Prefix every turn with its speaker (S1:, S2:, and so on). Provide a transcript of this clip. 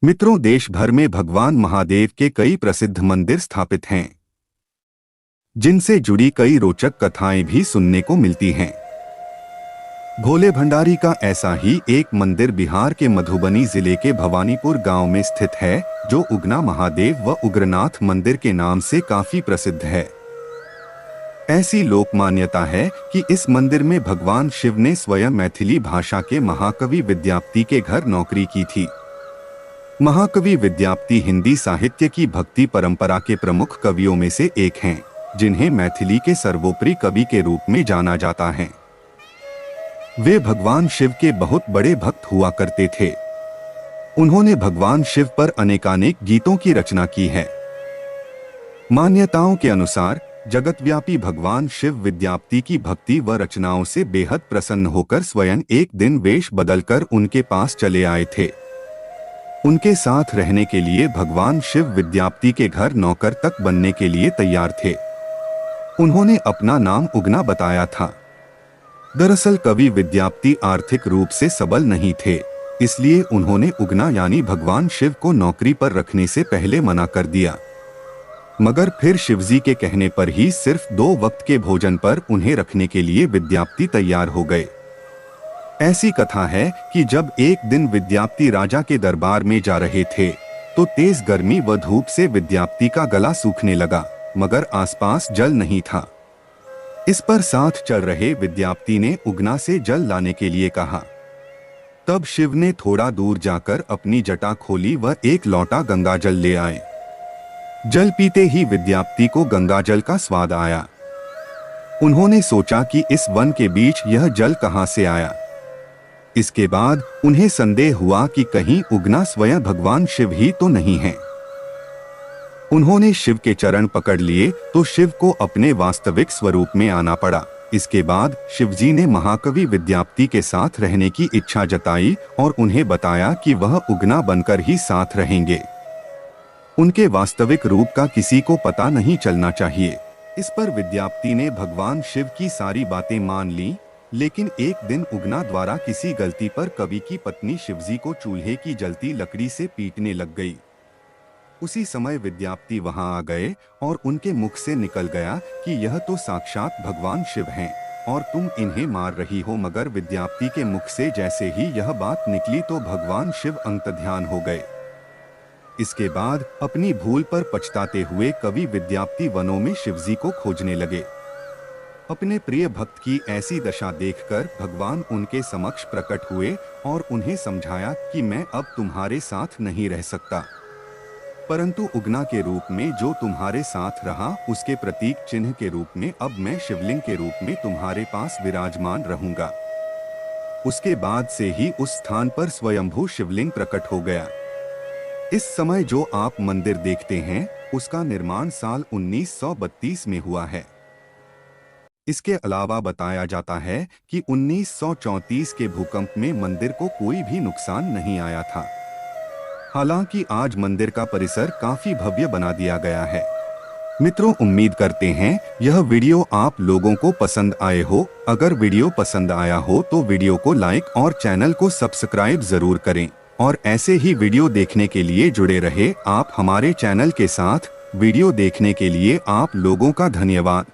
S1: मित्रों, देश भर में भगवान महादेव के कई प्रसिद्ध मंदिर स्थापित हैं, जिनसे जुड़ी कई रोचक कथाएं भी सुनने को मिलती हैं। भोले भंडारी का ऐसा ही एक मंदिर बिहार के मधुबनी जिले के भवानीपुर गांव में स्थित है, जो उगना महादेव व उग्रनाथ मंदिर के नाम से काफी प्रसिद्ध है। ऐसी लोक मान्यता है कि इस मंदिर में भगवान शिव ने स्वयं मैथिली भाषा के महाकवि विद्यापति के घर नौकरी की थी। महाकवि विद्यापति हिंदी साहित्य की भक्ति परंपरा के प्रमुख कवियों में से एक हैं, जिन्हें मैथिली के सर्वोपरि कवि के रूप में जाना जाता है। वे भगवान शिव के बहुत बड़े भक्त हुआ करते थे। उन्होंने भगवान शिव पर अनेकानेक गीतों की रचना की है। मान्यताओं के अनुसार जगतव्यापी भगवान शिव विद्यापति की भक्ति व रचनाओं से बेहद प्रसन्न होकर स्वयं एक दिन वेश बदलकर उनके पास चले आए थे। उनके साथ रहने के लिए भगवान शिव विद्यापति के घर नौकर तक बनने के लिए तैयार थे। उन्होंने अपना नाम उगना बताया था। दरअसल कवि विद्यापति आर्थिक रूप से सबल नहीं थे, इसलिए उन्होंने उगना यानी भगवान शिव को नौकरी पर रखने से पहले मना कर दिया। मगर फिर शिवजी के कहने पर ही सिर्फ 2 वक्त के भोजन पर उन्हें रखने के लिए विद्यापति तैयार हो गए। ऐसी कथा है कि जब एक दिन विद्यापति राजा के दरबार में जा रहे थे, तो तेज गर्मी व धूप से विद्यापति का गला सूखने लगा, मगर आसपास जल नहीं था। इस पर साथ चल रहे विद्यापति ने उगना से जल लाने के लिए कहा। तब शिव ने थोड़ा दूर जाकर अपनी जटा खोली व एक लोटा गंगाजल ले आए। जल पीते ही विद्यापति को गंगाजल का स्वाद आया। उन्होंने सोचा कि इस वन के बीच यह जल कहां से आया। इसके बाद उन्हें संदेह हुआ कि कहीं उगना स्वयं भगवान शिव ही तो नहीं है। उन्होंने शिव के चरण पकड़ लिए तो शिव को अपने वास्तविक स्वरूप में आना पड़ा। इसके बाद शिवजी ने महाकवि विद्यापति के साथ रहने की इच्छा जताई और उन्हें बताया कि वह उगना बनकर ही साथ रहेंगे। उनके वास्तविक रूप का किसी को पता नहीं चलना चाहिए। इस पर विद्यापति ने भगवान शिव की सारी बातें मान ली, लेकिन एक दिन उगना द्वारा किसी गलती पर कवि की पत्नी शिवजी को चूल्हे की जलती लकड़ी से पीटने लग गई। उसी समय विद्यापति वहां आ गए और उनके मुख से निकल गया कि यह तो साक्षात भगवान शिव हैं और तुम इन्हें मार रही हो। मगर विद्यापति के मुख से जैसे ही यह बात निकली तो भगवान शिव अंतर्ध्यान हो गए। इसके बाद अपनी भूल पर पछताते हुए कवि विद्यापति वनों में शिवजी को खोजने लगे। अपने प्रिय भक्त की ऐसी दशा देखकर भगवान उनके समक्ष प्रकट हुए और उन्हें समझाया कि मैं अब तुम्हारे साथ नहीं रह सकता, परंतु उगना के रूप में जो तुम्हारे साथ रहा, उसके प्रतीक चिन्ह के रूप में अब मैं शिवलिंग के रूप में तुम्हारे पास विराजमान रहूंगा। उसके बाद से ही उस स्थान पर स्वयंभू शिवलिंग प्रकट हो गया। इस समय जो आप मंदिर देखते हैं, उसका निर्माण साल 1932 में हुआ है। इसके अलावा बताया जाता है कि 1934 के भूकंप में मंदिर को कोई भी नुकसान नहीं आया था। हालांकि आज मंदिर का परिसर काफी भव्य बना दिया गया है। मित्रों, उम्मीद करते हैं यह वीडियो आप लोगों को पसंद आए हो। अगर वीडियो पसंद आया हो तो वीडियो को लाइक और चैनल को सब्सक्राइब जरूर करें और ऐसे ही वीडियो देखने के लिए जुड़े रहे आप हमारे चैनल के साथ। वीडियो देखने के लिए आप लोगों का धन्यवाद।